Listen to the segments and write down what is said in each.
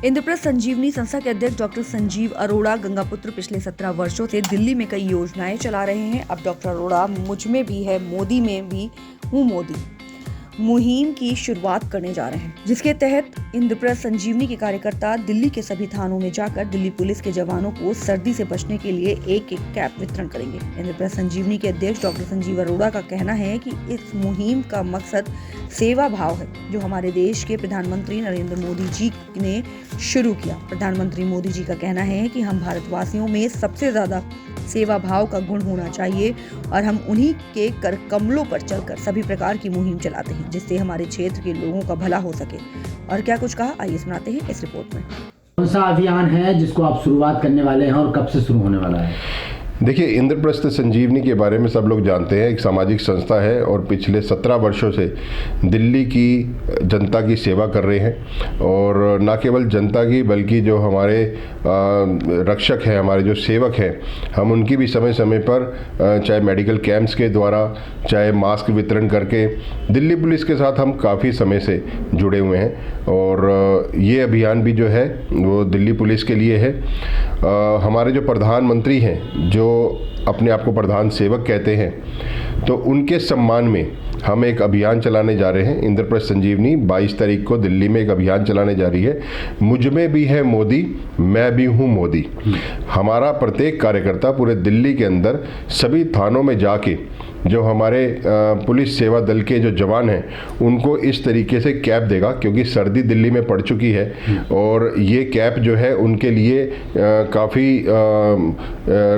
इंद्रप्रस्थ संजीवनी संस्था के अध्यक्ष डॉक्टर संजीव अरोड़ा गंगापुत्र पिछले 17 वर्षों से दिल्ली में कई योजनाएं चला रहे हैं। अब डॉक्टर अरोड़ा मुझ में भी है मोदी में भी हूँ मोदी मुहिम की शुरुआत करने जा रहे हैं, जिसके तहत इंद्रप्रस्थ संजीवनी के कार्यकर्ता दिल्ली के सभी थानों में जाकर दिल्ली पुलिस के जवानों को सर्दी से बचने के लिए एक कैप वितरण करेंगे। इंद्रप्रस्थ संजीवनी के अध्यक्ष डॉक्टर संजीव अरोड़ा का कहना है कि इस मुहिम का मकसद सेवा भाव है, जो हमारे देश के प्रधानमंत्री नरेंद्र मोदी जी ने शुरू किया। प्रधानमंत्री मोदी जी का कहना है कि हम भारतवासियों में सबसे ज्यादा सेवा भाव का गुण होना चाहिए और हम उन्हीं के कर कमलों पर चलकर सभी प्रकार की मुहिम चलाते हैं, जिससे हमारे क्षेत्र के लोगों का भला हो सके। और क्या कुछ कहा, आइए सुनाते हैं इस रिपोर्ट में। कौन सा अभियान है जिसको आप शुरुआत करने वाले हैं और कब से शुरू होने वाला है? देखिए, इंद्रप्रस्थ संजीवनी के बारे में सब लोग जानते हैं। एक सामाजिक संस्था है और पिछले 17 वर्षों से दिल्ली की जनता की सेवा कर रहे हैं। और न केवल जनता की बल्कि जो हमारे रक्षक हैं, हमारे जो सेवक हैं, हम उनकी भी समय समय पर चाहे मेडिकल कैंप्स के द्वारा, चाहे मास्क वितरण करके दिल्ली पुलिस के साथ हम काफ़ी समय से जुड़े हुए हैं। और ये अभियान भी जो है वो दिल्ली पुलिस के लिए है। हमारे जो प्रधानमंत्री हैं, जो अपने आप को प्रधान सेवक कहते हैं, तो उनके सम्मान में हम एक अभियान चलाने जा रहे हैं। इंद्रप्रस्थ संजीवनी 22 तारीख को दिल्ली में एक अभियान चलाने जा रही है। मुझ में भी है मोदी, मैं भी हूँ मोदी। हमारा प्रत्येक कार्यकर्ता पूरे दिल्ली के अंदर सभी थानों में जाके जो हमारे पुलिस सेवा दल के जो जवान हैं उनको इस तरीके से कैप देगा, क्योंकि सर्दी दिल्ली में पड़ चुकी है। और ये कैप जो है उनके लिए काफ़ी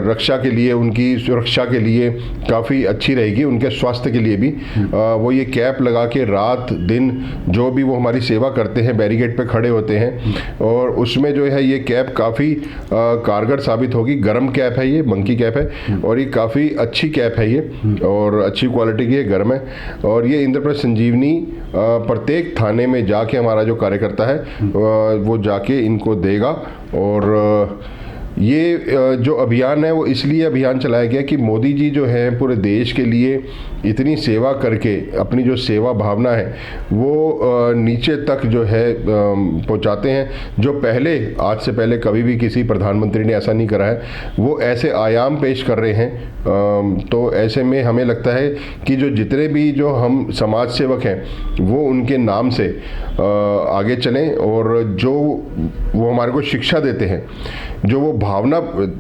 रक्षा के लिए, उनकी सुरक्षा के लिए काफ़ी अच्छी रहेगी, उनके स्वास्थ्य के लिए भी। वो ये कैप लगा के रात दिन जो भी वो हमारी सेवा करते हैं, बैरिकेड पे खड़े होते हैं। और उसमें जो है ये कैप काफ़ी कारगर साबित होगी। गर्म कैप है, ये मंकी कैप है और ये काफ़ी अच्छी कैप है ये, और अच्छी क्वालिटी की है, गर्म है। और ये इंद्रप्रस्थ संजीवनी प्रत्येक थाने में जाके हमारा जो कार्यकर्ता है वो जाके इनको देगा। और ये जो अभियान है वो इसलिए अभियान चलाया गया कि मोदी जी जो हैं पूरे देश के लिए इतनी सेवा करके अपनी जो सेवा भावना है वो नीचे तक जो है पहुंचाते हैं, जो पहले, आज से पहले कभी भी किसी प्रधानमंत्री ने ऐसा नहीं करा है। वो ऐसे आयाम पेश कर रहे हैं। तो ऐसे में हमें लगता है कि जो जितने भी जो हम समाज सेवक हैं वो उनके नाम से आगे चलें, और जो वो हमारे को शिक्षा देते हैं, जो वो भावना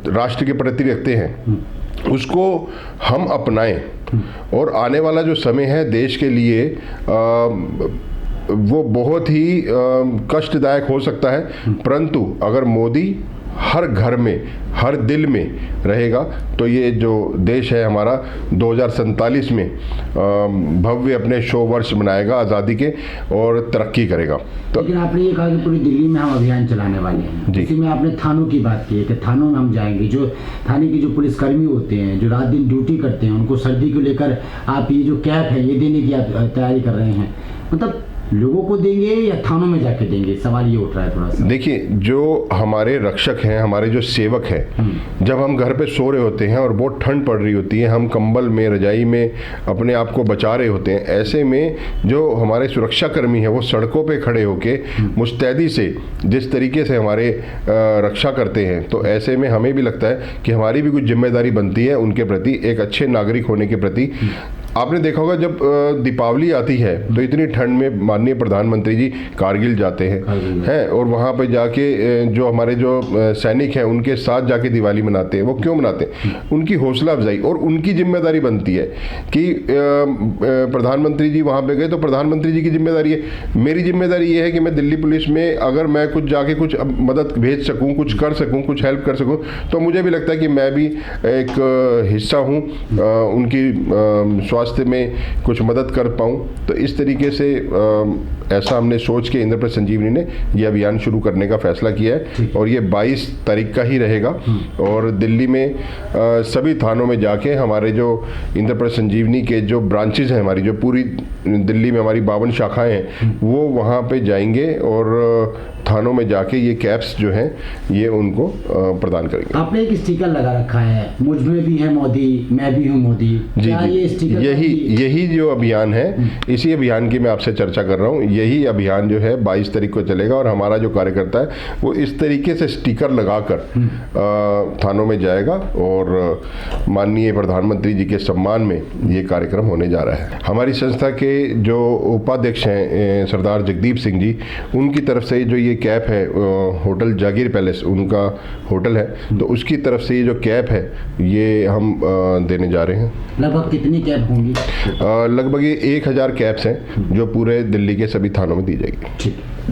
राष्ट्र के प्रति रखते हैं, उसको हम अपनाएं। और आने वाला जो समय है देश के लिए वो बहुत ही कष्टदायक हो सकता है, परंतु अगर मोदी हर घर में, हर दिल में रहेगा तो ये जो देश है हमारा 2047 में भव्य अपने 100 वर्ष मनाएगा आज़ादी के और तरक्की करेगा। तो लेकिन आपने ये कहा कि पूरी दिल्ली में हम अभियान चलाने वाले हैं, इसी में आपने थानों की बात की है कि थानों में हम जाएंगे। जो थाने के जो पुलिसकर्मी होते हैं, जो रात दिन ड्यूटी करते हैं, उनको सर्दी को लेकर आप ये जो कैप है ये देने की आप तैयारी कर रहे हैं, मतलब लोगों को देंगे या थानों में जाके देंगे? सवाल ये उठ रहा है थोड़ा सा। देखिए, जो हमारे रक्षक हैं, हमारे जो सेवक हैं, जब हम घर पे सो रहे होते हैं और बहुत ठंड पड़ रही होती है, हम कंबल में, रजाई में अपने आप को बचा रहे होते हैं, ऐसे में जो हमारे सुरक्षाकर्मी हैं वो सड़कों पे खड़े होके मुस्तैदी से जिस तरीके से हमारे रक्षा करते हैं, तो ऐसे में हमें भी लगता है कि हमारी भी कुछ जिम्मेदारी बनती है उनके प्रति, एक अच्छे नागरिक होने के प्रति। आपने देखा होगा जब दीपावली आती है तो इतनी ठंड में माननीय प्रधानमंत्री जी कारगिल जाते हैं और वहाँ पे जाके जो हमारे जो सैनिक हैं उनके साथ जाके दिवाली मनाते हैं। वो क्यों मनाते हैं? उनकी हौसला अफजाई, और उनकी जिम्मेदारी बनती है कि प्रधानमंत्री जी वहाँ पे गए तो प्रधानमंत्री जी की जिम्मेदारी है। मेरी जिम्मेदारी ये है कि मैं दिल्ली पुलिस में अगर मैं कुछ जाके कुछ मदद भेज सकूँ, कुछ कर सकूँ, कुछ हेल्प कर सकूँ, तो मुझे भी लगता है कि मैं भी एक हिस्सा हूँ उनकी स्वास्थ्य में कुछ मदद कर पाऊँ। तो इस तरीके से ऐसा हमने सोच के इंद्रप्रस्थ संजीवनी ने यह अभियान शुरू करने का फैसला किया है। और ये 22 तारीख का ही रहेगा। और दिल्ली में सभी थानों में जाके हमारे जो इंद्रप्रस्थ संजीवनी के जो ब्रांचेज हैं, हमारी जो पूरी दिल्ली में हमारी 52 शाखाएं हैं, वो वहाँ पे जाएंगे और थानों में जाके ये कैप्स जो हैं ये उनको प्रदान करेंगे। आपने एक स्टिकर लगा रखा है, मुझ में भी है मोदी, मैं भी हूँ मोदी। जी क्या जी, ये स्टिकर यही जो अभियान है, इसी अभियान की मैं आपसे चर्चा कर रहा हूँ। यही अभियान जो है 22 तारीख को चलेगा और हमारा जो कार्यकर्ता है वो इस तरीके से स्टिकर लगाकर थानों में जाएगा और माननीय प्रधानमंत्री जी के सम्मान में ये कार्यक्रम होने जा रहा है। हमारी संस्था के जो उपाध्यक्ष हैं सरदार जगदीप सिंह जी, उनकी तरफ से जो ये कैप है, होटल जागीर पैलेस उनका होटल है, तो उसकी तरफ से ये जो कैप है ये हम देने जा रहे हैं। लगभग कितनी कैप होंगी? लगभग ये 1000 कैप्स हैं जो पूरे दिल्ली के सभी थानों में दी जाएगी। ठीक।